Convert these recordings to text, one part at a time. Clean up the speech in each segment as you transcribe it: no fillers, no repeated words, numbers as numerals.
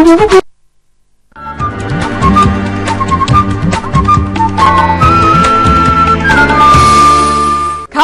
खाओ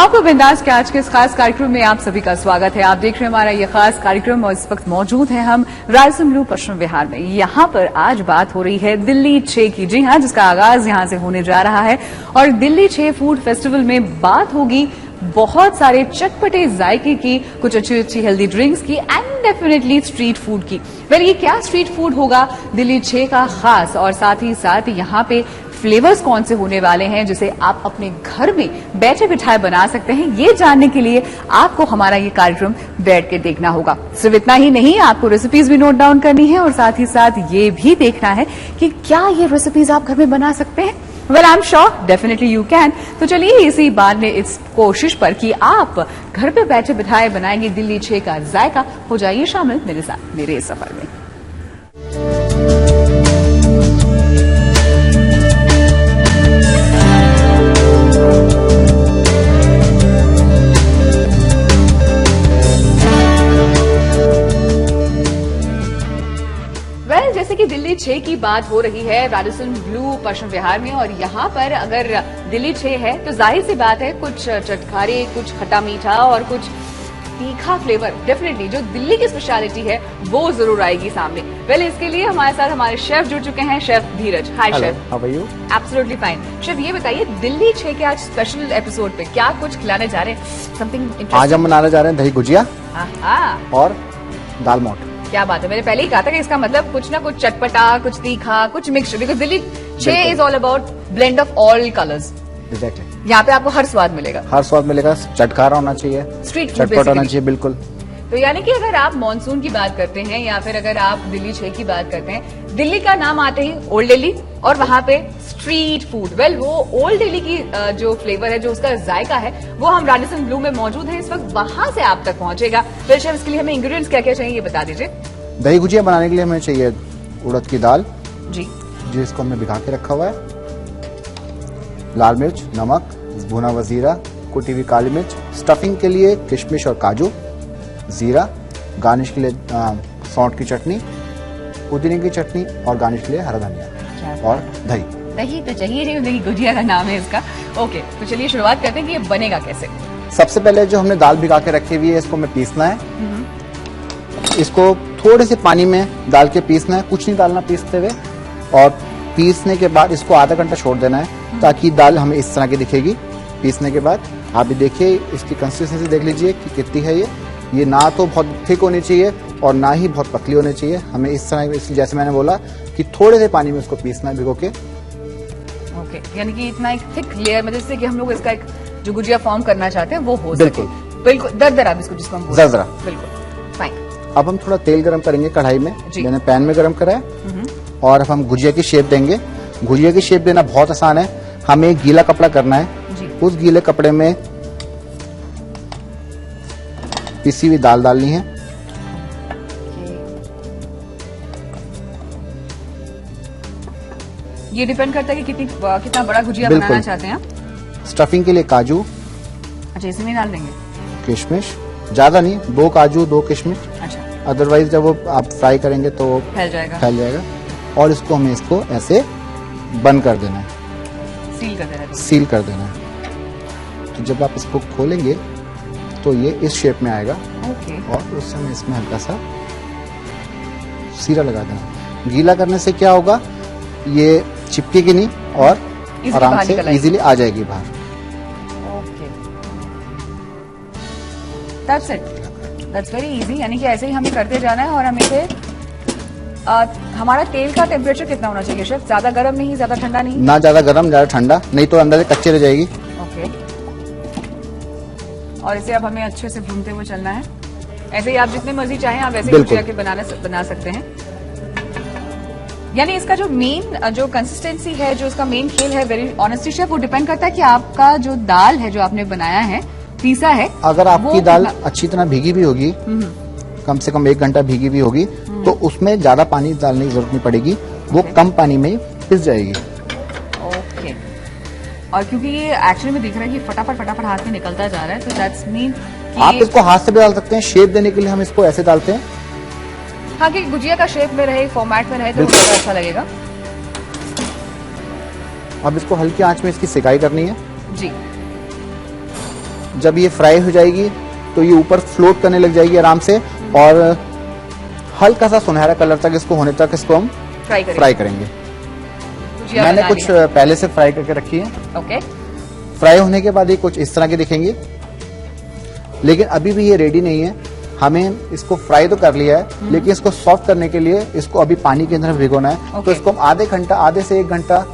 को बिंदास के आज के इस खास कार्यक्रम में आप सभी का स्वागत है। आप देख रहे हैं हमारा ये खास कार्यक्रम और इस वक्त मौजूद हैं हम रायसन ब्लू पश्चिम बिहार में। यहाँ पर आज बात हो रही है दिल्ली 6 की। जी हाँ, जिसका आगाज यहाँ से होने जा रहा है और दिल्ली 6 फूड फेस्टिवल में बात होगी बहुत सारे चटपटे जायके की, कुछ अच्छी अच्छी हेल्दी ड्रिंक्स की एंड डेफिनेटली स्ट्रीट फूड की। वेल, ये क्या स्ट्रीट फूड होगा दिल्ली 6 का खास, और साथ ही साथ यहाँ पे फ्लेवर्स कौन से होने वाले हैं जिसे आप अपने घर में बैठे बिठाए बना सकते हैं, ये जानने के लिए आपको हमारा ये कार्यक्रम बैठ के देखना होगा। सिर्फ इतना ही नहीं, आपको रेसिपीज भी नोट डाउन करनी है और साथ ही साथ ये भी देखना है कि क्या ये रेसिपीज आप घर में बना सकते हैं। Well, I am sure definitely you can. तो चलिए इसी बात में इस कोशिश पर कि आप घर पे बैठे बिठाए बनाएंगे दिल्ली 6 का जायका, हो जाइए शामिल मेरे साथ मेरे इस सफर में। जैसे कि दिल्ली 6 की बात हो रही है रायसन ब्लू पश्चिम बिहार में, और यहाँ पर अगर दिल्ली 6 है तो जाहिर सी बात है कुछ चटखारे, कुछ खट्टा मीठा और कुछ तीखा फ्लेवर डेफिनेटली जो दिल्ली की स्पेशलिटी है वो जरूर आएगी सामने। वेल, इसके लिए हमारे साथ हमारे शेफ जुड़ चुके हैं, chef Dheeraj. Hi chef, how are you? Absolutely fine. Chef, ये बताइए दिल्ली 6 के आज स्पेशल एपिसोड पे क्या कुछ खिलाने जा रहे हैं? Something interesting. आज हम बनाने जा रहे हैं दही गुजिया और दाल मोट। क्या बात है, मैंने पहले ही कहा था कि इसका मतलब कुछ ना कुछ चटपटा, कुछ तीखा, कुछ mixture, because Delhi 6 is all about blend of all colours. Exactly, यहाँ पे आपको हर स्वाद मिलेगा। हर स्वाद मिलेगा, चटकारा होना चाहिए, स्ट्रीट फूड चटपटा होना चाहिए, बिल्कुल। तो यानी कि अगर आप मानसून की बात करते हैं या फिर अगर आप दिल्ली 6 की बात करते हैं, दिल्ली का नाम आते ही ओल्ड दिल्ली और वहां पे स्ट्रीट फूड। वेल, वो ओल्ड दिल्ली की जो फ्लेवर है, जो उसका जायका है, वो हम रायसन ब्लू में मौजूद है इस वक्त, वहां से आप तक पहुंचेगा। फिर शेफ, इसके लिए हमें इंग्रेडिएंट्स क्या क्या चाहिए ये बता दीजिए। दही गुजिया बनाने के लिए हमें चाहिए उड़द की दाल जी, जिसको हमने भिगा के रखा हुआ है, लाल मिर्च, नमक, भुना हुआ जीरा, कुटी हुई काली मिर्च, स्टफिंग के लिए किशमिश और काजू, जीरा, गार्निश के लिए सौंठ की चटनी, पुदीने की चटनी और गार्निश के लिए हरा धनिया और दही। दही तो चाहिए, दही गुजिया का नाम है इसका। ओके, तो चलिए शुरुआत करते हैं कि ये बनेगा कैसे। सबसे पहले जो हमने दाल भिगा के रखी हुई है इसको हमें पीसना है। इसको थोड़े से पानी में डाल के पीसना है, कुछ नहीं डालना पीसते हुए, और पीसने के बाद इसको आधा घंटा छोड़ देना है ताकि दाल हमें इस तरह की दिखेगी। पीसने के बाद आप भी देखिए इसकी कंसिस्टेंसी देख लीजिए कि कितनी है ये ना तो बहुत थिक होनी चाहिए और ना ही बहुत पतली होनी चाहिए। हमें इस तरह, जैसे मैंने बोला कि थोड़े से पानी में उसको पीसना है भिगो के। ओके, यानी कि इतना एक थिक लेयर में, जैसे कि हम लोग इसका एक जो गुजिया फॉर्म करना चाहते हैं वो हो सके। बिल्कुल दरदरा, जिसको हम दरदरा, बिल्कुल फाइन। अब हम थोड़ा तेल गरम करेंगे कढ़ाई में, मैंने पैन में गरम करा है, और अब हम गुजिया की शेप देंगे। गुजिया की शेप देना बहुत आसान है, हमें गीला कपड़ा करना है। उस गीले कपड़े में पिसी हुई दाल डालनी है। ये डिपेंड करता है कि कितना बड़ा गुजिया बनाना चाहते हैं। स्टफिंग के लिए काजू, अच्छा, इसमें डाल देंगे किशमिश, ज्यादा नहीं, 2 काजू 2 किशमिश। अच्छा, अदरवाइज जब वो आप फ्राई करेंगे तो फैल जाएगा। और इसको हमें इसको ऐसे बंद कर देना है, सील कर देना है। तो जब आप इसको खोलेंगे तो ये इस शेप में आएगा। और उस समय इसमें हल्का सा सीरा लगा देना। गीला करने से क्या होगा, ये चिपकेगी नहीं और आराम से इजीली आ जाएगी बाहर। That's it. That's very easy। यानी कि ऐसे ही हमें करते जाना है। और हमें से हमारा तेल का टेम्परेचर कितना होना चाहिए शेफ? ज्यादा गर्म नहीं, ज्यादा ठंडा नहीं? ना ज्यादा गर्म ज्यादा ठंडा, नहीं तो अंदर से कच्चे रह जाएगी। ओके, और इसे अब हमें अच्छे से भूनते हुए चलना है। ऐसे ही आप जितने मर्जी चाहें आप वैसे गुजिया के बना सकते हैं। यानी इसका जो मेन जो कंसिस्टेंसी है, जो इसका मेन खेल है, वेरी ऑनेस्टली शेफ, वो डिपेंड करता है कि आपका जो दाल है जो आपने बनाया है, पीसा है, अगर आपकी दाल अच्छी तरह भीगी भी होगी, कम से कम 1 घंटा भीगी भी होगी, तो उसमें ज्यादा पानी डालने की जरूरत नहीं पड़ेगी, वो कम पानी में ही पिस जाएगी। ओके, और क्योंकि ये एक्चुअली में दिख रहा है कि फटाफट हाथ में निकलता जा रहा है, तो दैट्स मीन आप इसको हाथ से भी डाल सकते हैं। शेप देने के लिए हम इसको ऐसे डालते हैं, हाँ, कि गुजिया का शेप में रहे, फॉर्मेट में रहे तो ज्यादा अच्छा लगेगा। अब इसको हल्की आंच में इसकी सिकाई करनी है जी। जब ये फ्राई हो जाएगी तो ये ऊपर फ्लोट करने लग जाएगी आराम से, और हल्का सा सुनहरा कलर तक इसको होने तक इसको हम फ्राई करेंगे। मैंने कुछ पहले से फ्राई करके रखी है। ओके। फ्राई होने के बाद ये कुछ इस तरह की दिखेंगी, लेकिन अभी भी ये रेडी नहीं है। हमें इसको फ्राई तो कर लिया है, लेकिन इसको सॉफ्ट करने के लिए इसको अभी पानी के अंदर भिगोना है। तो इसको हम आधे से 1 घंटा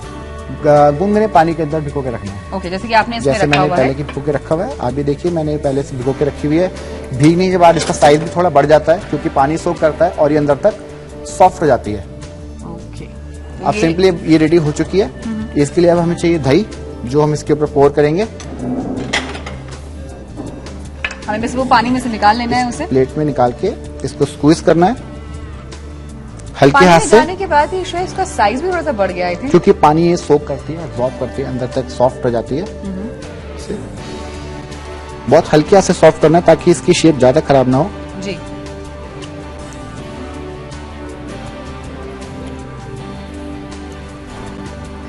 गुनगुने पानी के अंदर भिगो के रखना है। ओके, जैसे कि आपने इसमें जैसे रखा मैंने हुआ पहले है। की भिगो के रखा हुआ है। अभी देखिए मैंने पहले से भिगो के रखी हुई है। भीगने के बाद इसका साइज भी थोड़ा बढ़ जाता है क्योंकि पानी सोख करता है और ये अंदर तक सॉफ्ट हो जाती है। ओके। अब सिंपली ये रेडी हो चुकी है। इसके लिए अब हमें चाहिए दही, जो हम इसके ऊपर पोर करेंगे। हमें बस वो पानी में से निकाल लेना है उसे। प्लेट में निकाल के इसको स्क्वीज करना है हल्के पानी हाथ में से, डालने के बाद ही शायद इसका साइज भी थोड़ा सा बढ़ गया है। क्योंकि पानी ये सोक करती है, एब्जॉर्ब करती है, अंदर तक सॉफ्ट हो जाती है। इसे बहुत हल्के हाथ से सॉफ्ट करना है ताकि इसकी शेप ज्यादा खराब ना हो। जी।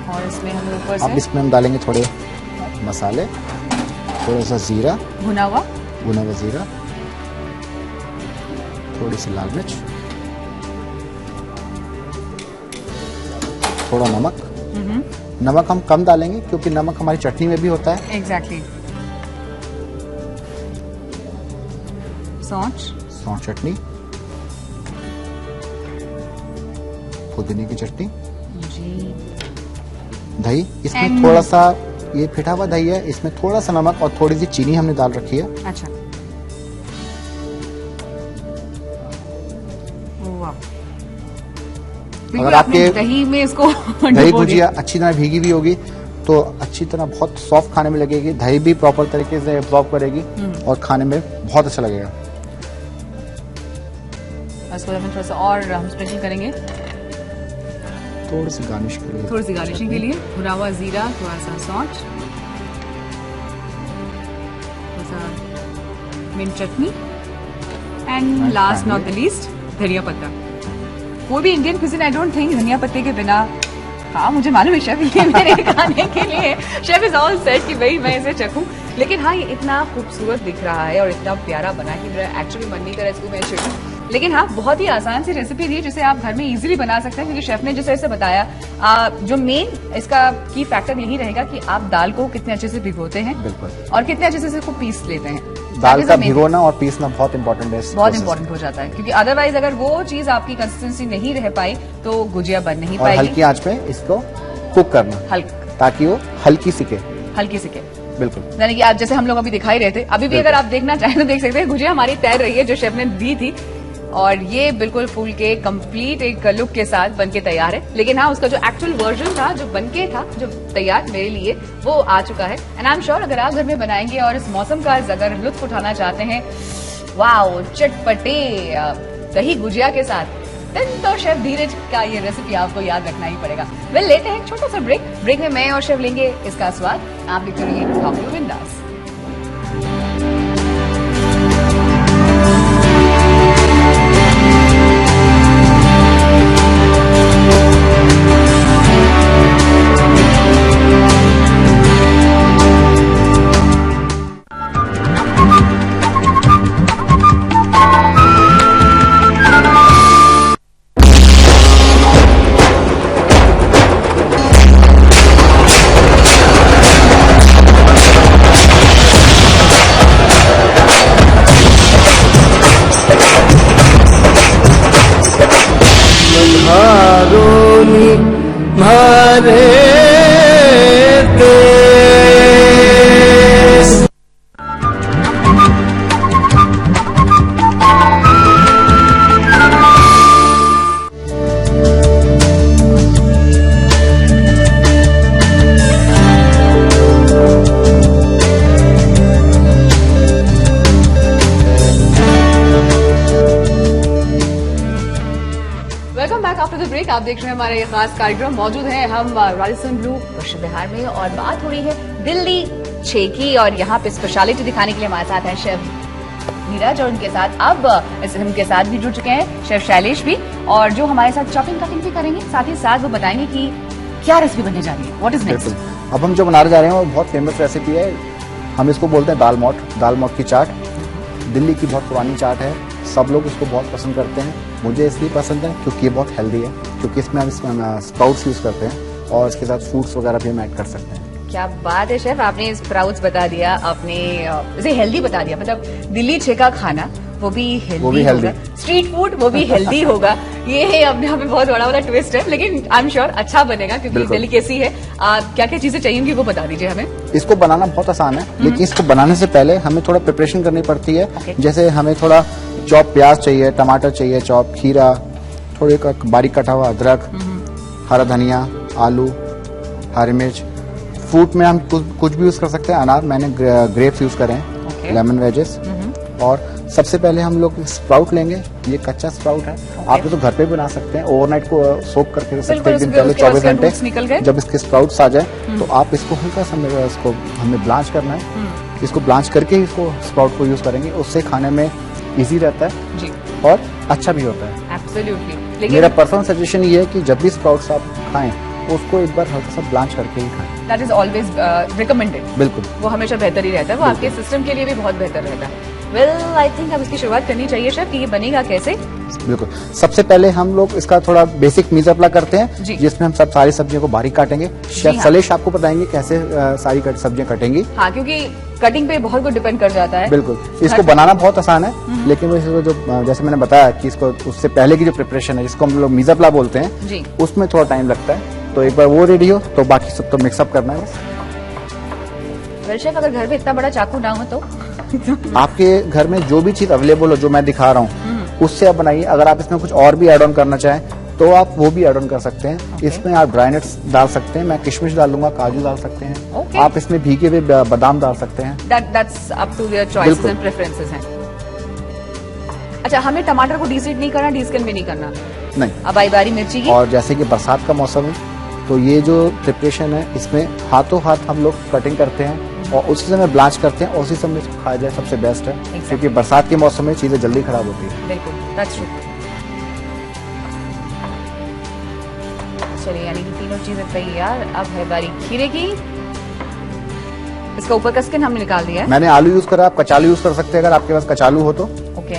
और इसमें हम ऊपर अब से इसमें हम डालेंगे थोड़े मसाले, थोड़ा सा जीरा, भुना हुआ जीरा, थोड़ी सी लाल मिर्च, थोड़ा नमक। नमक हम कम डालेंगे क्योंकि नमक हमारी चटनी में भी होता है। एग्जैक्टली। सौंठ चटनी, पुदीने की चटनी, जी। दही। इसमें थोड़ा सा ये फिटा हुआ दही है, इसमें थोड़ा सा नमक और थोड़ी सी चीनी हमने डाल रखी है। अच्छा। अगर आपके दही में इसको दही भुजिया अच्छी तरह भीगी हुई होगी तो अच्छी तरह बहुत सॉफ्ट खाने में लगेगी। दही भी प्रॉपर तरीके से एब्जॉर्ब करेगी और खाने में बहुत अच्छा लगेगा। इसको थोड़ा सा और हम स्पेशल करेंगे, थोड़ी सी गार्निश के लिए, थोड़ी सी गार्निशिंग के लिए भुना हुआ जीरा, थोड़ा सा सौंठ, थोड़ा सा mint chutney and last not the least धनिया पत्ता। कोई भी Indian cuisine I don't think धनिया पत्ते के बिना, हाँ मुझे मालूम है शेफ ये मेरे खाने के लिए शेफ इज ऑल सेट कि भाई मैं इसे चखूं, लेकिन हाँ ये इतना खूबसूरत दिख रहा है और इतना प्यारा बना कि मेरा एक्चुअली मन नहीं कर रहा इसको मैं चखूं। लेकिन हाँ बहुत ही आसान सी रेसिपी दी जिसे आप घर में इजीली बना सकते हैं, क्योंकि शेफ ने जिस तरह से बताया जो मेन इसका की फैक्टर यही रहेगा कि आप दाल को कितने अच्छे से भिगोते हैं बिल्कुल, और कितने अच्छे से इसको पीस लेते हैं। दाल का भिगोना और पीसना बहुत इंपॉर्टेंट है, बहुत इंपॉर्टेंट हो जाता है, क्योंकि अदरवाइज अगर वो चीज आपकी कंसिस्टेंसी नहीं रह पाई तो गुजिया बन नहीं पाएगी। हल्की आंच पे इसको कुक करना ताकि वो हल्की सिके। बिल्कुल, यानी कि आज जैसे हम लोग अभी दिखाई रहे थे, अभी भी अगर आप देखना चाहें तो देख सकते हैं गुजिया हमारी तैर रही है जो शेफ ने दी थी, और ये बिल्कुल फूल के कंप्लीट एक लुक के साथ बनके तैयार है। लेकिन हाँ उसका जो एक्चुअल वर्जन था, जो बनके था, जो तैयार मेरे लिए, वो आ चुका है। एंड आई एम श्योर अगर आप घर में बनाएंगे और इस मौसम का अगर लुत्फ उठाना चाहते हैं, वाओ चटपटे दही गुजिया के साथ, देन तो शेफ धीरज का ये रेसिपी आपको याद रखना ही पड़ेगा। वेल लेते हैं एक छोटा सा ब्रेक में मैं और शेफ लेंगे इसका स्वाद। आप देखते रहिए खाओ पियो बिंदास। आप देख रहे हैं हमारा ये खास कार्यक्रम। मौजूद है हम राजस्थान ब्लू पश्चिम बिहार में और बात हो रही है दिल्ली छेकी, और यहाँ पे स्पेशलिटी दिखाने के लिए हमारे साथ है शेफ नीरज और उनके साथ अब इस उनके साथ भी जुड़ चुके हैं शेफ शैलेश भी, और जो हमारे साथ चॉपिंग कटिंग भी करेंगे, साथ ही साथ वो बताएंगे कि क्या रेसिपी बनने जा रही है, व्हाट इज नेक्स्ट। अब हम जो बनाने जा रहे हैं वो बहुत फेमस रेसिपी है, हम इसको बोलते हैं दाल मोठ की चाट। दिल्ली की बहुत पुरानी चाट है, सब लोग इसको बहुत पसंद करते हैं। मुझे इसलिए पसंद है क्योंकि ये बहुत हेल्दी है, क्योंकि इसमें हम स्प्राउट्स यूज करते हैं और इसके साथ फ्रूट्स वगैरह भी हम ऐड कर सकते हैं। क्या बात है शेफ, आपने स्प्राउट्स बता दिया, आपने इसे हेल्दी बता दिया, मतलब दिल्ली छेका खाना वो भी हेल्दी होगा, स्ट्रीट फूड वो भी हेल्दी होगा। ये है अपने यहाँ पे बहुत बड़ा वाला ट्विस्ट है, लेकिन आई एम श्योर अच्छा बनेगा क्योंकि दिल्ली कैसी है। क्या क्या चीजें चाहिए वो बता दीजिए हमें। इसको बनाना बहुत आसान है, लेकिन इसको बनाने से पहले हमें थोड़ा प्रिपरेशन करनी पड़ती है। जैसे हमें थोड़ा चॉप प्याज चाहिए, टमाटर चाहिए चॉप, खीरा, थोड़ी बारीक कटा हुआ अदरक, हरा धनिया, आलू, हरी मिर्च। फ्रूट में हम कुछ भी यूज कर सकते हैं, अनार, मैंने ग्रेप्स यूज करे हैं, लेमन वेजेस। और सबसे पहले हम लोग स्प्राउट लेंगे, ये कच्चा स्प्राउट है, आप तो घर पे बना सकते हैं, ओवरनाइट को सोक करके रख सकते हैं, एक दिन पहले 24 घंटे। जब इसके स्प्राउट्स आ जाए तो आप इसको हल्का सा इसको हमें ब्लांच करना है, इसको ब्लांच करके इसको स्प्राउट को यूज करेंगे, उससे खाने में इजी रहता है जी, और अच्छा भी होता है। एब्सोल्युटली। मेरा पर्सनल सजेशन ये है कि जब भी स्प्राउट्स आप खाएं उसको एक बार हल्का सा ब्लांच करके ही खाएं। That is always recommended. बिल्कुल, वो हमेशा बेहतर ही रहता है, वो आपके सिस्टम के लिए भी बहुत बेहतर रहता है। वेल आई थिंक अब इसकी शुरुआत करनी चाहिए शेफ, कि ये बनेगा कैसे। बिल्कुल, सबसे पहले हम लोग इसका थोड़ा बेसिक मीज़ अपना करते हैं, जिसमें हम सारी सब्जियों को बारीक काटेंगे। शेफ शैलेश आपको बताएंगे कैसे सारी सब्जियां कटेंगी। हाँ, क्योंकि कटिंग पे बहुत कुछ डिपेंड कर जाता है। बिल्कुल, इसको बनाना बहुत आसान है, लेकिन वो इसको जो जैसे मैंने बताया कि इसको उससे पहले की जो प्रिपरेशन है, जिसको हम लोग मीज़ापला बोलते हैं, उसमें थोड़ा टाइम लगता है। तो एक बार वो रेडी हो तो बाकी सब तो मिक्सअप करना है बस। वेल शेफ, अगर घर में इतना बड़ा चाकू ना हो तो आपके घर में जो भी चीज अवेलेबल हो, जो मैं दिखा रहा हूँ, उससे आप बनाइए। अगर आप इसमें कुछ और भी एड ऑन करना चाहें तो आप वो भी एड ऑन कर सकते हैं। इसमें आप ड्राई नट्स डाल सकते हैं, मैं किशमिश डालूंगा, काजू डाल सकते हैं, आप इसमें भीगे हुए बादाम डाल सकते हैं। That's up to their choices and preferences हैं। अच्छा, हमें टमाटर को डीसीड नहीं करना, डीस्किन भी नहीं करना, नहीं। अब आई बारी मिर्ची की। और जैसे कि बरसात का मौसम है तो ये जो प्रिपरेशन है इसमें हाथों हाथ हम लोग कटिंग करते हैं और उसी समय ब्लांच करते हैं और उसी समय इसको खाया जाए सबसे बेस्ट है, क्योंकि बरसात के मौसम में चीजें जल्दी खराब होती है। बिल्कुल, दैट्स ट्रू। चलिए, यानी कि तीनों चीजें तैयार। अब है बारी खीरे की। इसका ऊपर का स्किन हमने निकाल दिया है। मैंने आलू यूज करा, आप कचालू यूज कर सकते हैं अगर आपके पास कचालू हो तो। Okay,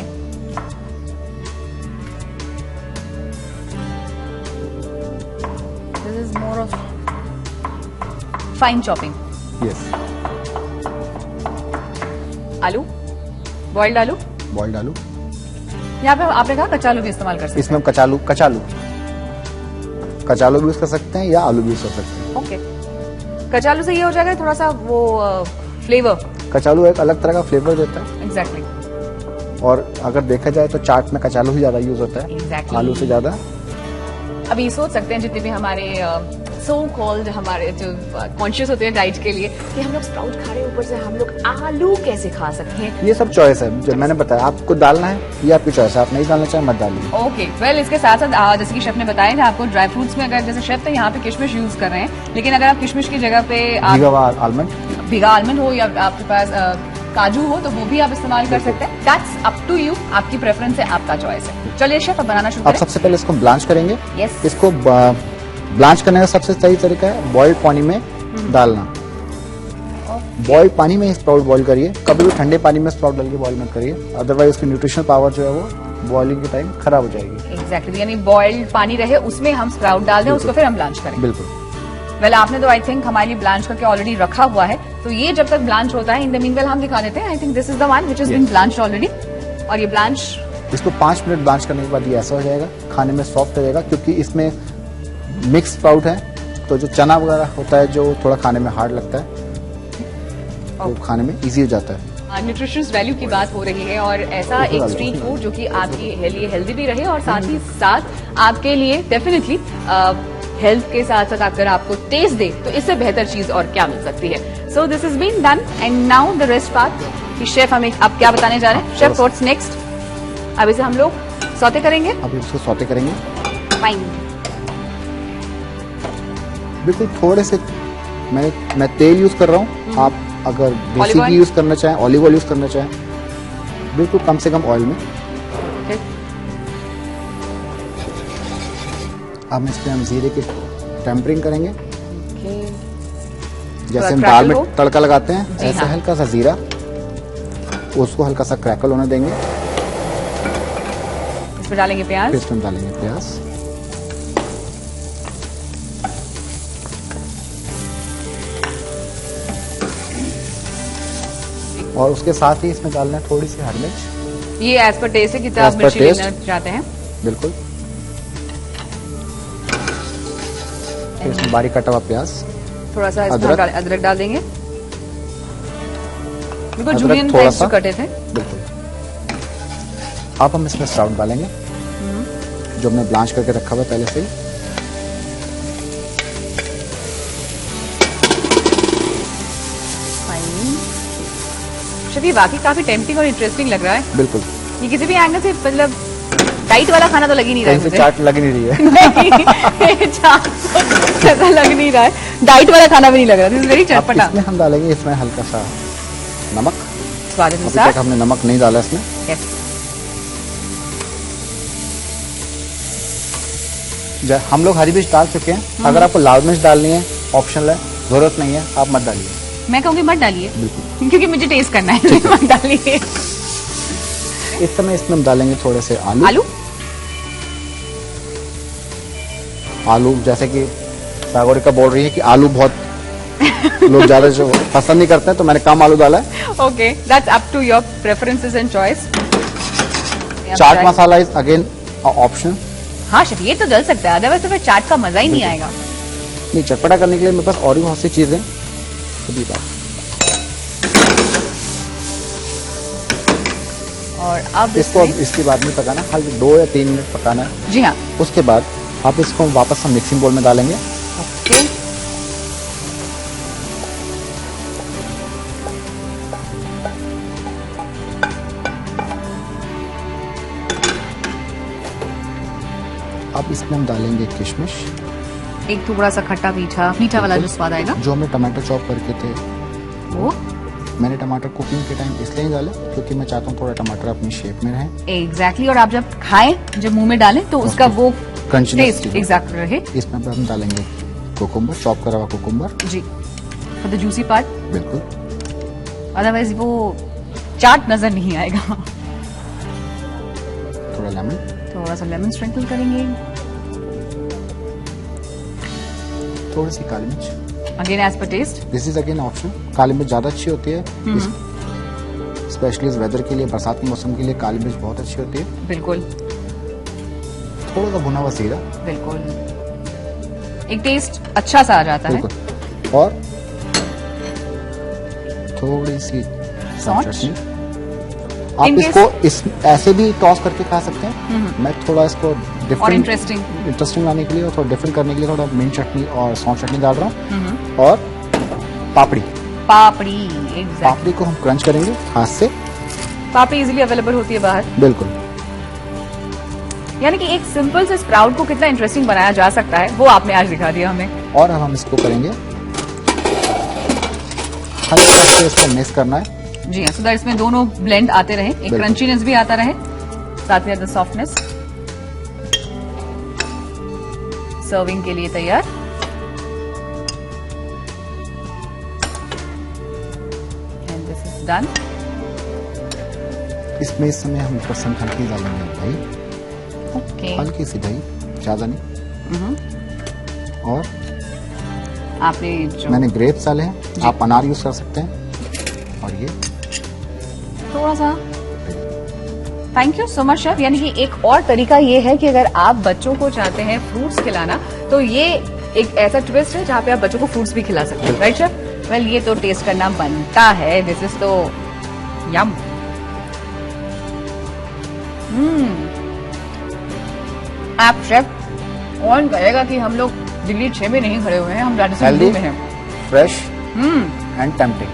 this is more of fine chopping. Yes. आलू, बॉइल्ड आलू। बॉइल्ड आलू, यहाँ पे आपने कहा कचालू भी इस्तेमाल कर सकते हैं। इसमें हम कचालू भी यूज कर सकते हैं या आलू भी यूज कर सकते हैं। ओके, कचालू से ये हो जाएगा थोड़ा सा वो फ्लेवर। कचालू एक अलग तरह का फ्लेवर देता है। एग्जैक्टली। और अगर देखा जाए तो चाट में कचालू ही ज्यादा यूज होता है। Exactly. आलू से ज्यादा। अभी सोच सकते हैं जितने भी हमारे सो कॉल्ड हमारे जो कॉन्शियस होते हैं डाइट के लिए कि हम लोग स्प्राउट खा रहे हैं, ऊपर से हम लोग आलू कैसे खा सकते हैं। ये सब चॉइस है, जो मैंने बताया आपको डालना है ये आपकी चॉइस है, आप नहीं डालना चाहें मत डालिए। ओके, वेल इसके साथ साथ जैसे कि शेफ ने बताया था आपको ड्राई फ्रूट्स में, अगर जैसे शेफ तो यहाँ पे किशमिश यूज कर रहे हैं, लेकिन अगर आप किशमिश की जगह पे भीगा आलमंड हो या आपके पास काजू हो तो वो भी आप इस्तेमाल कर सकते हैं। दैट्स अप टू यू, आपकी प्रेफरेंस है, आपका चॉइस है। चलिए शेफ, अब बनाना शुरू करें। अब सबसे पहले इसको ब्लांच करेंगे। यस। इसको ब्लांच करने का सबसे सही तरीका है बॉइल्ड पानी में डालना। बॉइल्ड पानी में स्प्राउट बॉईल करिए, कभी भी ठंडे पानी में स्प्राउट डाल के बॉईल मत करिए, अदरवाइज उसकी न्यूट्रिशनल पावर जो है वो बॉइलिंग के टाइम खराब हो जाएगी। एग्जैक्टली, यानी बॉइल्ड पानी रहे उसमें हम स्प्राउट डाल दें, उसको फिर हम ब्लांच करें। बिल्कुल। वेल आपने तो आई थिंक हमारे लिए ब्लांच करके ऑलरेडी रखा हुआ है, तो ये जब तक ब्लांच होता है इन द मीनवेल हम दिखा देते हैं। I think this is the one which has been blanched already. और ये ब्लांच इसको 5 मिनट ब्लांच करने के बाद ये ऐसा हो जाएगा, खाने में सॉफ्ट हो जाएगा, क्योंकि इसमें मिक्स स्प्राउट है तो जो चना वगैरह होता है जो थोड़ा खाने में हार्ड लगता है तो खाने में इजी हो जाता है। न्यूट्रिशंस वैल्यू की बात हो रही है और ऐसा एक स्ट्रीट फूड जो कि आपके लिए हेल्दी भी रहे और साथ ही साथ आपके लिए डेफिनेटली हेल्थ के साथ साथ अगर आपको टेस्ट दे तो इससे बेहतर चीज और क्या मिल सकती है। So this is been done and now the rest part कि शेफ हमें अब क्या बताने जा रहे हैं। Chef what's next? अब इसे हम लोग सौते करेंगे। अब इसको सौते करेंगे। फाइन। बिल्कुल थोड़े से मैं तेल यूज कर रहा हूँ, आप अगर देसी घी यूज करना चाहें, ऑलिव ऑयल यूज करना चाहें बिल्कुल कम से कम ऑयल में। ठीक। अब इस पे हम जीरे की टेम्परिंग करेंगे। ओके। जैसे हम क्रैकल दाल में हो? तड़का लगाते हैं, जी ऐसे हाँ। हल्का सा जीरा, उसको हल्का सा क्रैकल होने देंगे। इसमें डालेंगे प्याज। फिर इसमें डालेंगे प्याज। और उसके साथ ही इसमें डालना है थोड़ी सी हरी मिर्च। ये एज पर टेस्ट है, कितना आप As per मिर्ची taste। लेना चाहते हैं। बिल्कुल। फिर इसमें बारीक कटा हुआ प्याज। थोड़ा सा इसमें अदरक। अदरक डाल देंगे। बिल्कुल अदरक जूलियन थोड़ा टाइप्स सा। जो कटे थे। बिल्कुल। अब हम इसमें स्प्राउट डालेंगे, जो हमने ब्लांच करके रखा हुआ है पहले से ही। शेफ, ये वाकई काफी टेम्पटिंग और इंटरेस्टिंग लग रहा है। बिल्कुल। ये किसी भी एंगल से मतलब डाइट वाला खाना तो लग ही नहीं रहा है कहीं से मुझे। चाट लग नहीं रही है। नहीं, चाट तो ऐसा लग नहीं रहा है, डाइट वाला खाना भी नहीं लग रहा। दिस इज वेरी अब चटपटा। इसमें हम डालेंगे इसमें हल्का सा नमक। स्वाद अभी अनुसार। तक हमने नमक नहीं डाला इसमें। Yes। हम लोग हरी मिर्च डाल चुके हैं। अगर आपको लाल मिर्च डालनी है, ऑप्शनल है, जरूरत नहीं है, आप मत डालिए। मैं कहूँगी मत डालिए, बिल्कुल। क्योंकि मुझे टेस्ट करना है। मत डालिए। इस समय इसमें हम डालेंगे थोड़े से आलू। आलू। आलू जैसे कि सागरिका बोल रही है कि आलू बहुत लोग ज्यादा जो पसंद नहीं करते हैं, तो मैंने कम आलू डाला है। Okay, that's up to your preferences and choice. Chaat masala is again option. हाँ शेफ, ये तो डल सकता है, अदरवाइज तो फिर चाट का मजा ही नहीं आएगा। नहीं, चटपटा करने के लिए मेरे पास और भी बहुत सी चीजें। अभी बात और अब इसको अब इसमें- इसके बाद में पकाना, खाली 2 या 3 मिनट पकाना है। जी हाँ। उसके बाद आप इसको वापस हम मिक्सिंग बोल में डालेंगे। ओके। अब इसमें हम डालेंगे किशमिश, एक थोड़ा सा खट्टा मीठा वाला जो स्वाद आएगा जो हमने टमाटर चॉप करके थे। वो। मैंने टमाटर कुकिंग के टाइम इसलिए नहीं डाले क्योंकि मैं चाहता हूँ थोड़ा टमाटर अपनी शेप में रहे। एग्जैक्टली। और आप जब खाएं, जब मुंह में डालें तो उसका वो Crunchiness टेस्ट चाहिए। एग्जैक्ट रहे। इसमें अब हम डालेंगे कोकुम्बर, चॉप करा हुआ कोकुम्बर। जी, फॉर द जूसी पार्ट। बिल्कुल। अदरवाइज वो चाट नजर नहीं आएगा। थोड़ा लेमन, थोड़ा सा लेमन स्प्रिंकल करेंगे। थोड़ी सी काली मिर्च। Again as per taste. This is again option. काली मिर्च ज्यादा अच्छी होती है, स्पेशली इस वेदर के लिए, बरसात के मौसम के लिए काली मिर्च बहुत अच्छी होती है। बिल्कुल थोड़ा सा भुना हुआ जीरा। बिल्कुल, एक टेस्ट अच्छा सा आ जाता है। बिल्कुल। और थोड़ी सी सौंठ। चटनी। आप In इसको इस ऐसे भी टॉस करके खा सकते हैं। मैं थोड़ा इसको और डिफरेंट इंटरेस्टिंग लाने के लिए और थोड़ा डिफरेंट करने के लिए थोड़ा मिंट चटनी और सौंठ चटनी डाल रहा हूँ। और पापड़ी। पापड़ी। एग्जैक्ट। पापड़ी को हम क्रंच करेंगे हाथ से। पापड़ी इजीली अवेलेबल होती है बाहर। बिल्कुल। यानी कि एक सिंपल से स्प्राउट को कितना इंटरेस्टिंग बनाया जा सकता है, वो आपने आज दिखा दिया हमें। और अब हम इसको करेंगे, हल्का से इसको मिक्स करना है। जी हाँ, सो दैट इसमें दोनों ब्लेंड आते रहे, एक बिल्कुल। क्रंचीनेस भी आता रहे, साथ में सॉफ्टनेस। सर्विंग के लिए तैयार। And this is done. इसमें इस समय हम % हल्की डालेंगे दही, ओके। हल्की सी दही, ज्यादा नहीं। और आपने जो मैंने ग्रेप्स डाले हैं, आप अनार यूज कर सकते हैं। और ये थोड़ा सा, thank you so much chef. यानी कि एक और तरीका ये है कि अगर आप बच्चों को चाहते हैं फ्रूट्स खिलाना, तो ये एक ऐसा ट्विस्ट है जहाँ पे आप बच्चों को फ्रूट्स भी खिला सकते हैं, राइट शेफ? वेल, ये तो टेस्ट करना बनता है। दिस इज तो यम। आप शेफ कौन कहेगा कि हम लोग दिल्ली 6 में नहीं खड़े हुए हैं, हम राजस्थान हेल्दी, में हैं। Fresh and tempting,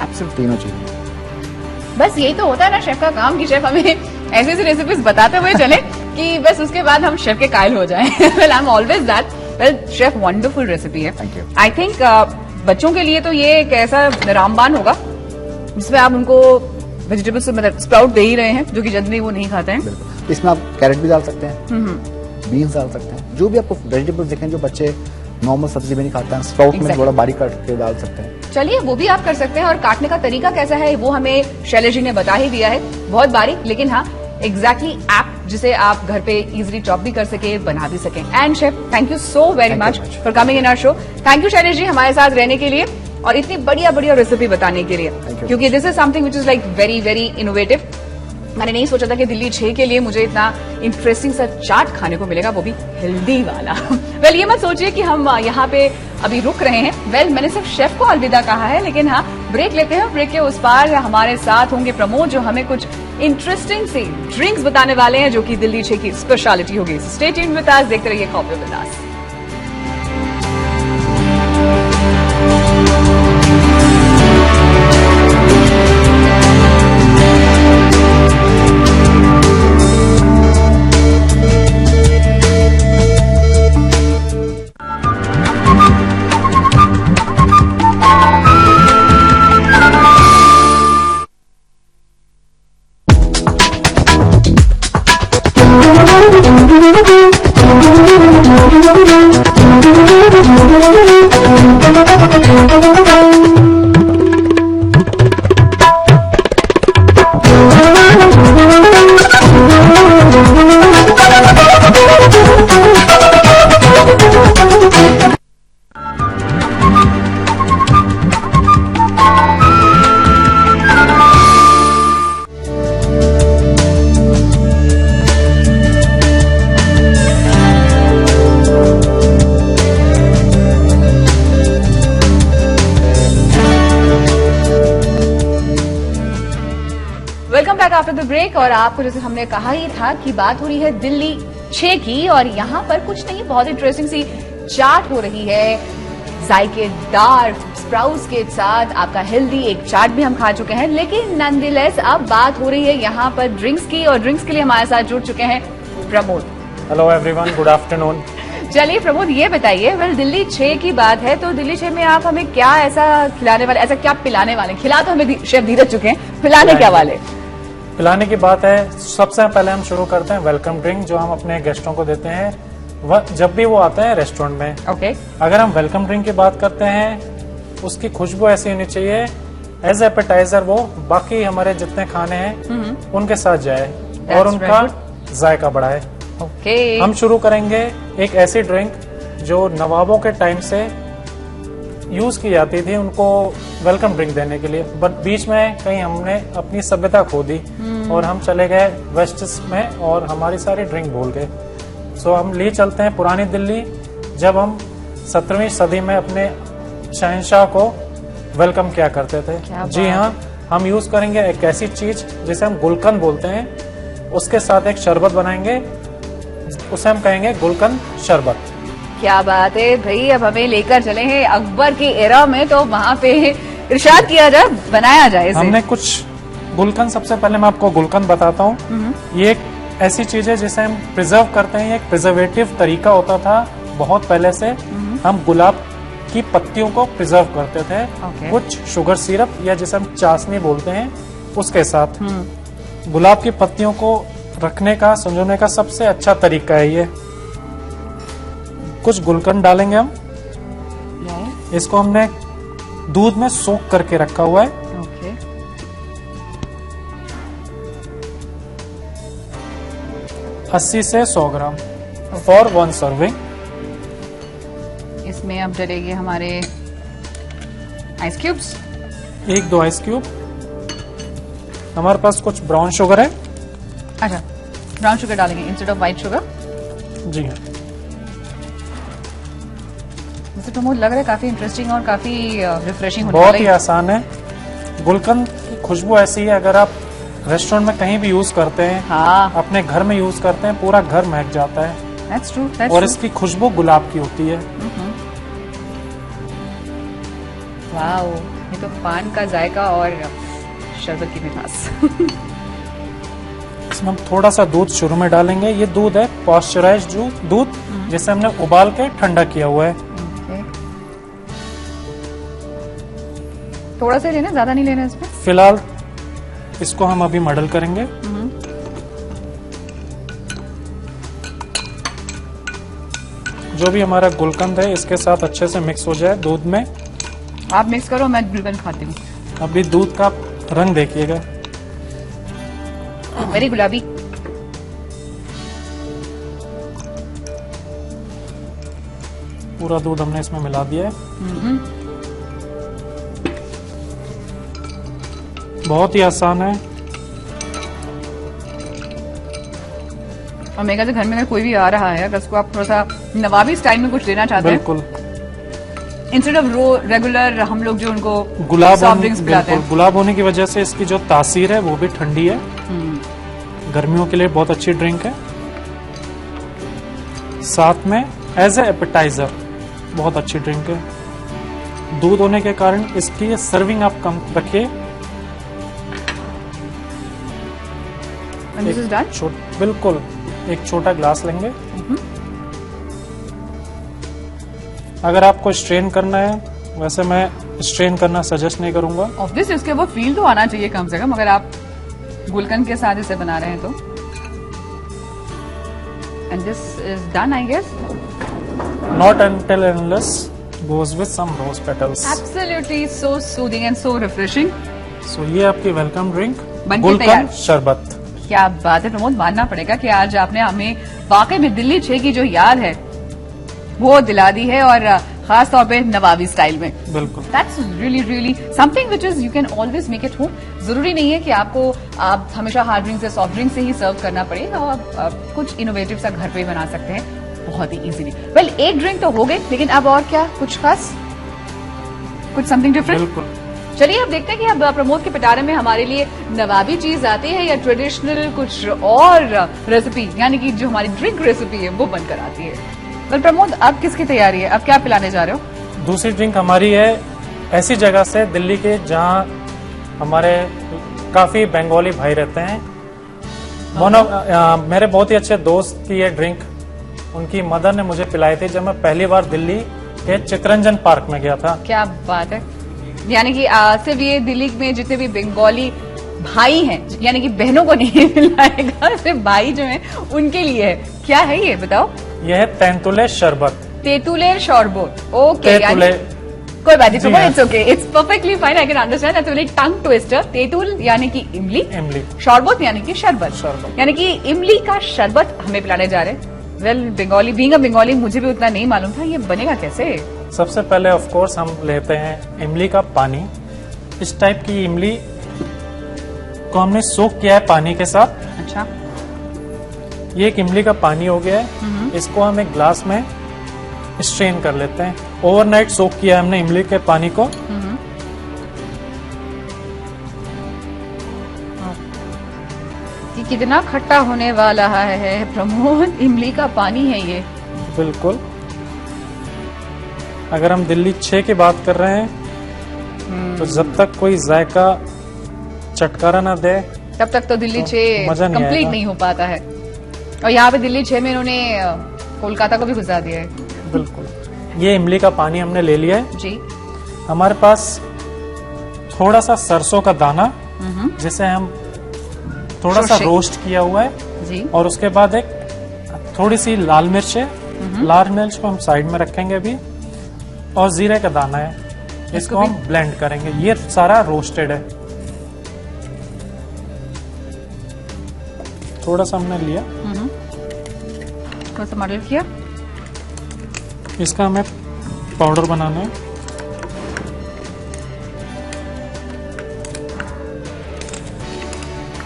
absolutely. तीनों चीजें। बस यही तो होता है ना शेफ का काम, कि शेफ हमें ऐसी ऐसी रेसिपीज बताते हुए चले कि बस उसके बाद हम शेफ के कायल हो जाएं। Well, I am always that. Well chef, wonderful recipe है। Thank you. आई थिंक बच्चों के लिए तो ये एक ऐसा रामबान होगा जिसमें आप उनको वेजिटेबल्स मतलब स्प्राउट दे ही रहे हैं, जो कि जनरली वो नहीं खाते हैं। बिल्कुल। इसमें आप कैरेट भी डाल सकते हैं, बीन्स डाल सकते हैं, जो भी आपको वेजिटेबल्स दिखें जो बच्चे नॉर्मल सब्जी में नहीं खाते हैं, स्प्राउट में थोड़ा बारीक काट के डाल सकते हैं। चलिए वो भी आप कर सकते हैं। और काटने का तरीका कैसा है वो हमें शैलेश जी ने बता ही दिया है, बहुत बारीक, लेकिन हाँ एग्जैक्टली ऐप जिसे आप घर पे इजीली चॉप भी कर सके, बना भी सकें। And chef, thank you so very much for coming in our show. Thank you Shailesh ji हमारे साथ रहने के लिए और इतनी बढ़िया बढ़िया रेसिपी बताने के लिए, क्योंकि this is something which is like very very innovative. मैंने नहीं सोचा था कि दिल्ली 6 के लिए मुझे इतना इंटरेस्टिंग सा चाट खाने को मिलेगा, वो भी हेल्दी वाला। वेल ये मत सोचिए कि हम यहाँ पे अभी रुक रहे हैं। वेल मैंने सिर्फ शेफ को अलविदा कहा है, लेकिन हाँ ब्रेक लेते हैं। ब्रेक के उस पार हमारे साथ होंगे प्रमोद, जो हमें कुछ इंटरेस्टिंग सी ड्रिंक्स बताने वाले हैं, जो कि दिल्ली 6 की स्पेशलिटी होगी। स्टे ट्यून्ड विद अस, देखते रहिए coffee with us. Welcome back after the break. और आपको जैसे हमने कहा ही था कि बात हो रही है दिल्ली 6 की, और यहाँ पर कुछ नहीं, बहुत इंटरेस्टिंग सी चाट हो रही है जायकेदार स्प्राउट्स के साथ। आपका हेल्दी एक चाट भी हम खा चुके हैं, लेकिन नॉनदलेस अब बात हो रही है यहाँ पर ड्रिंक्स की, और ड्रिंक्स के लिए हमारे साथ जुड़ चुके हैं Pramod. Hello everyone, good afternoon. चलिए प्रमोद ये बताइए, वेल दिल्ली 6 की बात है, तो दिल्ली 6 में आप हमें क्या ऐसा खिलाने वाले, ऐसा क्या पिलाने वाले? खिला तो हमें शेफ धीरज चुके हैं, पिलाने क्या वाले? पिलाने की बात है, सबसे पहले हम शुरू करते हैं वेलकम ड्रिंक, जो हम अपने गेस्टों को देते हैं जब भी वो आते हैं रेस्टोरेंट में। ओके। अगर हम वेलकम ड्रिंक की बात करते हैं, उसकी खुशबू ऐसी होनी चाहिए एज एपेटाइजर वो बाकी हमारे जितने खाने हैं उनके साथ जाए और उनका जायका बढ़ाए। ओके। हम शुरू करेंगे एक ऐसी ड्रिंक जो नवाबों के टाइम से यूज की जाती थी उनको वेलकम ड्रिंक देने के लिए, बट बीच में कहीं हमने अपनी सभ्यता खो दी और हम चले गए वेस्ट में और हमारी सारी ड्रिंक भूल गए। सो हम ले चलते हैं पुरानी दिल्ली, जब हम 17वीं सदी में अपने शहंशाह को वेलकम किया करते थे। जी हाँ, हम यूज करेंगे एक ऐसी चीज जिसे हम गुलकंद बोलते हैं, उसके साथ एक शरबत बनाएंगे, उसे हम कहेंगे गुलकंद शरबत। क्या बात है भाई, अब हमें लेकर चले हैं अकबर के एरा में, तो वहाँ पे इरशाद किया जाए, बनाया जाए इसे। हमने कुछ गुलकंद, सबसे पहले मैं आपको गुलकंद बताता हूँ। ये एक ऐसी चीज है जिसे हम प्रिजर्व करते हैं, एक प्रिजर्वेटिव तरीका होता था बहुत पहले से। हम गुलाब की पत्तियों को प्रिजर्व करते थे कुछ शुगर सिरप या जिसे हम चाशनी बोलते हैं उसके साथ। गुलाब की पत्तियों को रखने का, संजोने का सबसे अच्छा तरीका है ये। कुछ गुलकंद डालेंगे हम, इसको हमने दूध में सोक करके रखा हुआ है। ओके। 80 से 100 ग्राम फॉर 1 सर्विंग। इसमें अब डलेंगे हमारे आइस क्यूब्स, 1-2 आइस क्यूब। हमारे पास कुछ ब्राउन शुगर है। अच्छा, ब्राउन शुगर डालेंगे इंस्टेड ऑफ व्हाइट शुगर। जी हाँ, वैसे तो मुझे लग रहा है काफी इंटरेस्टिंग और काफी रिफ्रेशिंग होने बहुत वाला ही है। आसान है। गुलकंद की खुशबू ऐसी है, अगर आप रेस्टोरेंट में कहीं भी यूज करते हैं, हाँ, अपने घर में यूज करते हैं, पूरा घर महक जाता है। that's true, that's और true. इसकी खुशबू गुलाब की होती है। वाओ, ये तो पान का जायका और शरबत की मिठास। इसमें हम थोड़ा सा दूध शुरू में डालेंगे। ये दूध है पॉस्चराइज्ड दूध, जिसे हमने उबाल के ठंडा किया हुआ है। थोड़ा सा लेना, ज्यादा नहीं लेना इसमें। फिलहाल इसको हम अभी मॉडल करेंगे। जो भी हमारा गुलकंद है इसके साथ अच्छे से मिक्स हो जाए दूध में। आप मिक्स करो, मैं गुलकंद खाती हूँ। अभी दूध का रंग देखिएगा, वेरी गुलाबी। पूरा दूध हमने इसमें मिला दिया है। बहुत ही आसान है। और मेरे ख्याल से घर में अगर कोई भी आ रहा है, अगर उसको आप थोड़ा सा नवाबी स्टाइल में कुछ देना चाहते हैं, बिल्कुल, इंस्टेड ऑफ रेगुलर हम लोग जो उनको गुलाब सॉफ्ट ड्रिंक्स पिलाते बिल्कुल हैं। गुलाब होने की वजह से इसकी जो तासीर है वो भी ठंडी है। गर्मियों के लिए बहुत अच्छी ड्रिंक है। साथ में एज ए एपेटाइजर बहुत अच्छी ड्रिंक है। दूध होने के कारण इसकी सर्विंग आप कम रखिए। And this is done? बिल्कुल एक छोटा ग्लास लेंगे। अगर आपको स्ट्रेन करना है, वैसे मैं स्ट्रेन करना सजेस्ट नहीं करूंगा। ऑब्वियस इसके वो फील तो आना चाहिए कम से कम, अगर आप गुलकंद के साथ इसे बना रहे हैं तो। And this is done I guess. Not until unless goes with some rose petals. Absolutely so soothing and so refreshing. So ये आपकी वेलकम ड्रिंक बनके तैयार। गुलकंद शरबत। क्या बात है प्रमोद, मानना पड़ेगा कि आज आपने हमें वाकई में दिल्ली 6 की जो याद है वो दिला दी है, और खास तौर पे नवाबी स्टाइल में। बिल्कुल। That's really really something which is you can always make it home. जरूरी नहीं है कि आप हमेशा हार्ड ड्रिंक से सॉफ्ट ड्रिंक से ही सर्व करना पड़े, और आप कुछ इनोवेटिव सा घर पे ही बना सकते हैं बहुत ही इजीली। वेल, एक ड्रिंक तो हो गई, लेकिन अब और क्या, कुछ खास, कुछ समथिंग डिफरेंट। बिल्कुल। चलिए अब देखते हैं कि अब प्रमोद के पिटारे में हमारे लिए नवाबी चीज आती है या ट्रेडिशनल कुछ और रेसिपी, यानी कि जो हमारी ड्रिंक रेसिपी है वो बनकर आती है। वेल प्रमोद, अब किसकी तैयारी है, अब क्या पिलाने जा रहे हो? दूसरी ड्रिंक हमारी है ऐसी जगह से दिल्ली के जहाँ हमारे काफी बंगाली भाई रहते हैं। मेरे बहुत ही अच्छे दोस्त की ये ड्रिंक उनकी मदर ने मुझे पिलाई थी जब मैं पहली बार दिल्ली के चितरंजन पार्क में गया था। क्या बात है, यानी कि सिर्फ ये दिल्ली में जितने भी बंगाली भाई हैं, यानी कि बहनों को नहीं मिलाएगा, सिर्फ भाई जो हैं उनके लिए है। क्या है ये बताओ? यह है तेंतुले शरबत। तेतुले शरबत, ओके। तेतुले, कोई बात नहीं, हाँ। It's okay, it's perfectly fine, I can understand. That's like tongue twister. तेतुल यानी कि इमली, इमली, शरबत यानी कि शरबत, यानी कि इमली का शरबत हमें पिलाने जा रहे हैं। Well, Bengali, being a Bengali, मुझे भी उतना नहीं मालूम था, ये बनेगा कैसे? सबसे पहले ऑफ कोर्स हम लेते हैं इमली का पानी। इस टाइप की इमली को हमने सोक किया है पानी के साथ। अच्छा, ये एक इमली का पानी हो गया है। इसको हम एक ग्लास में स्ट्रेन कर लेते हैं। ओवरनाइट सोक किया हमने इमली के पानी को। कि कितना खट्टा होने वाला है प्रमोद, इमली का पानी है ये। बिल्कुल। अगर हम दिल्ली 6 की बात कर रहे हैं तो जब तक कोई जायका चटकारा ना दे तब तक तो दिल्ली 6 मजा नहीं कंप्लीट आएगा। नहीं हो पाता है। और यहाँ पे दिल्ली 6 में इन्होंने कोलकाता को भी घुसा दिया है। बिल्कुल। ये इमली का पानी हमने ले लिया है जी। हमारे पास थोड़ा सा सरसों का दाना जिसे हम थोड़ा सा रोस्ट किया हुआ है जी। और उसके बाद एक थोड़ी सी लाल मिर्च है। लाल मिर्च को हम साइड में रखेंगे अभी, और जीरे का दाना है, इसको हम ब्लेंड करेंगे। ये सारा रोस्टेड है। थोड़ा सा हमने लिया, थोड़ा सा मॉडल किया। इसका हमें पाउडर बनाना है।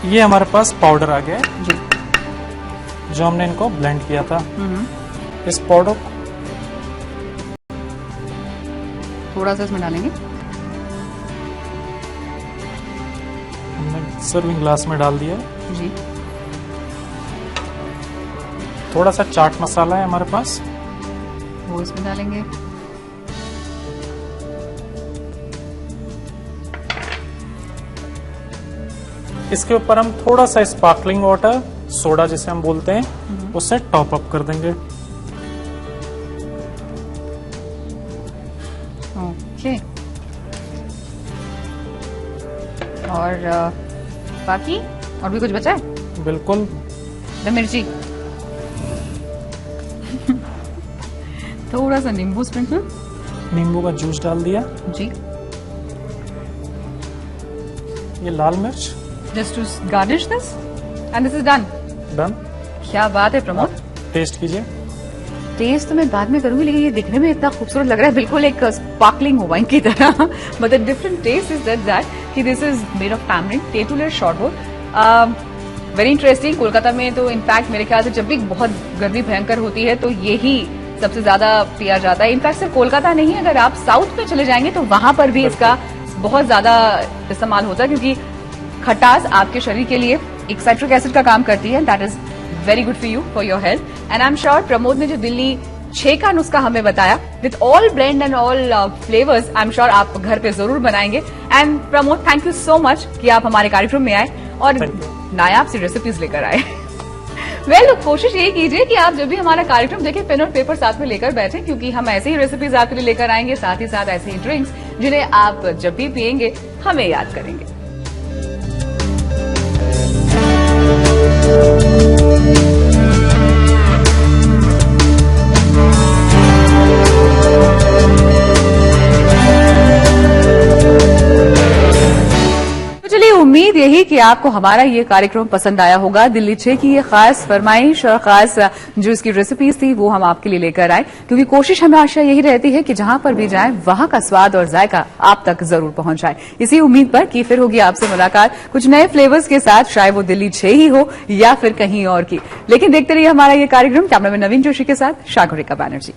ये हमारे पास पाउडर आ गया है जी, जो हमने इनको ब्लेंड किया था। इस पाउडर को थोड़ा सा इसमें डालेंगे। हमने सर्विंग ग्लास में डाल दिया है। जी। थोड़ा सा चाट मसाला है हमारे पास, वो इसमें डालेंगे। इसके ऊपर हम थोड़ा सा स्पार्कलिंग वाटर, सोडा जिसे हम बोलते हैं, उससे टॉप अप कर देंगे। ओके। और बाकी और भी कुछ बचा है? बिल्कुल। मिर्ची, थोड़ा सा नींबू स्प्रिंकल, नींबू का जूस डाल दिया जी, ये लाल मिर्च just to garnish this and this is done. Done. क्या बात है प्रमोद। टेस्ट कीजिए। टेस्ट तो मैं बाद में करूंगी, लेकिन ये दिखने में इतना खूबसूरत लग रहा है, बिल्कुल एक स्पार्कलिंग वाइन की तरह। But the different taste is that कि this is made of tamarind, टेटुलर शॉर्टवुड। Very interesting. कोलकाता में तो इनफैक्ट मेरे ख्याल से जब भी बहुत गर्मी भयंकर होती है तो यही सबसे ज्यादा पिया जाता है। इनफैक्ट सिर्फ कोलकाता नहीं, अगर आप साउथ में चले जाएंगे तो वहां पर भी इसका बहुत ज्यादा इस्तेमाल होता है, क्योंकि खटास आपके शरीर के लिए एक साइट्रिक एसिड का काम करती है। That is very good for you, for your health. And I am sure Pramod ने जो दिल्ली 6 का नुस्खा हमें बताया with all blend and all flavours, I am sure आप घर पे जरूर बनाएंगे। And Pramod, thank you so much कि आप हमारे कार्यक्रम में आए और नायाब सी रेसिपीज लेकर आए। वेल, कोशिश यही कीजिए कि आप जब भी हमारा कार्यक्रम देखें पेन और पेपर साथ में लेकर बैठें, क्योंकि हम ऐसे ही रेसिपीज आपके लिए लेकर आएंगे, साथ ही साथ ऐसे ही ड्रिंक्स जिन्हें आप जब भी पिएंगे हमें याद करेंगे। चलिए, उम्मीद यही कि आपको हमारा ये कार्यक्रम पसंद आया होगा। दिल्ली 6 की ये खास फरमाइश और खास जो इसकी रेसिपीज थी वो हम आपके लिए लेकर आए, क्योंकि कोशिश हमेशा यही रहती है कि जहां पर भी जाएं वहां का स्वाद और जायका आप तक जरूर पहुंच जाए। इसी उम्मीद पर कि फिर होगी आपसे मुलाकात कुछ नए फ्लेवर्स के साथ, चाहे वो दिल्ली 6 ही हो या फिर कहीं और की। लेकिन देखते रहिए हमारा ये कार्यक्रम। कैमरामैन नवीन जोशी के साथ शागरिका बैनर्जी।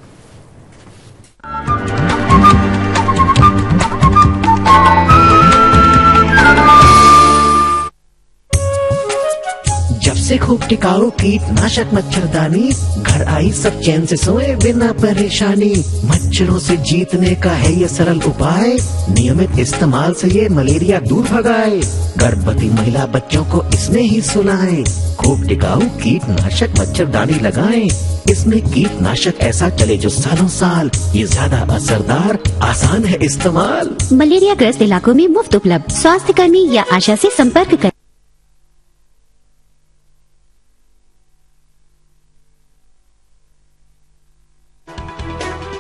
जब से खूब टिकाऊ कीटनाशक मच्छरदानी, घर आई सब चैन से सोए बिना परेशानी। मच्छरों से जीतने का है ये सरल उपाय, नियमित इस्तेमाल से ये मलेरिया दूर भगाए। गर्भवती महिला बच्चों को इसमें ही सुलाएं, खूब टिकाऊ कीटनाशक मच्छरदानी लगाएं। इसमें कीटनाशक ऐसा चले जो सालों साल, ये ज्यादा असरदार, आसान है इस्तेमाल। मलेरिया ग्रस्त इलाकों में मुफ्त उपलब्ध। स्वास्थ्य कर्मी या आशा से संपर्क करें।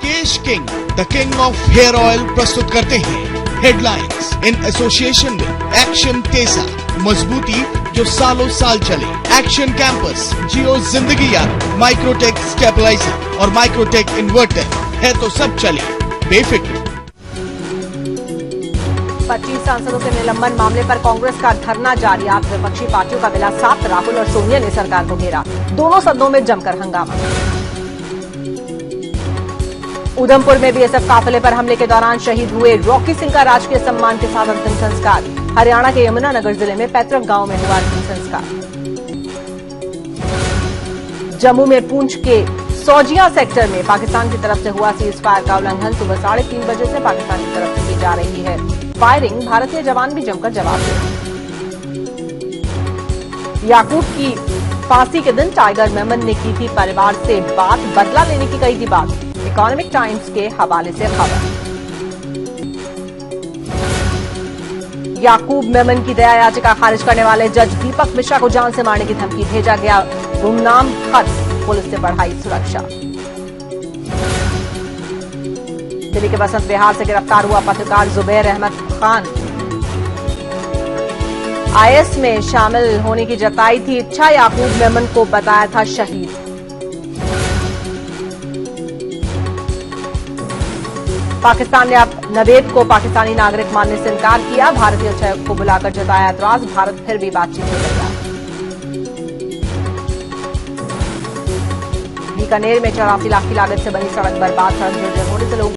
Kesh king, the king of hair oil प्रस्तुत करते हैं headlines in association with action Tesa, मजबूती जो सालों साल चले। एक्शन कैंपस, जियो जिंदगी यार, माइक्रोटेक स्टेबलाइजर और माइक्रोटेक इन्वर्टर है तो सब चले बेफिक्र। 25 सांसदों के निलंबन मामले पर कांग्रेस का धरना जारी। 8 विपक्षी पार्टियों का मिला साथ। राहुल और सोनिया ने सरकार को घेरा। दोनों सदनों में जमकर हंगामा। उधमपुर में बीएसएफ काफिले पर हमले के दौरान शहीद हुए रॉकी सिंह का राजकीय सम्मान के साथ अंतिम संस्कार। हरियाणा के यमुनानगर जिले में पैतृक गांव में हुआ अंतिम संस्कार। जम्मू में पूंछ के सौजिया सेक्टर में पाकिस्तान की तरफ से हुआ सीज फायर का उल्लंघन। सुबह 3:30 बजे से पाकिस्तान की तरफ से की जा रही है फायरिंग। भारतीय जवान भी जमकर जवाब दिए। याकूब की फांसी के दिन टाइगर मेमन ने की थी परिवार से बात, बदला लेने की कही थी बात। इकोनॉमिक टाइम्स के हवाले से खबर। याकूब मेमन की दया याचिका खारिज करने वाले जज दीपक मिश्रा को जान से मारने की धमकी। भेजा गया गुमनाम खत, पुलिस ने बढ़ाई सुरक्षा। दिल्ली के बसंत विहार से गिरफ्तार हुआ पत्रकार जुबैर अहमद खान। आईएस में शामिल होने की जताई थी इच्छा, याकूब मेमन को बताया था शहीद। पाकिस्तान ने अब नवेद को पाकिस्तानी नागरिक मानने से इनकार किया। भारतीय उच्चायुक्त को बुलाकर जताया ऐतराज। भारत फिर भी बातचीत में लगा। बीकानेर में 84 लाख की लागत से बनी सड़क बर्बाद। सड़क जर्जर होने से लोग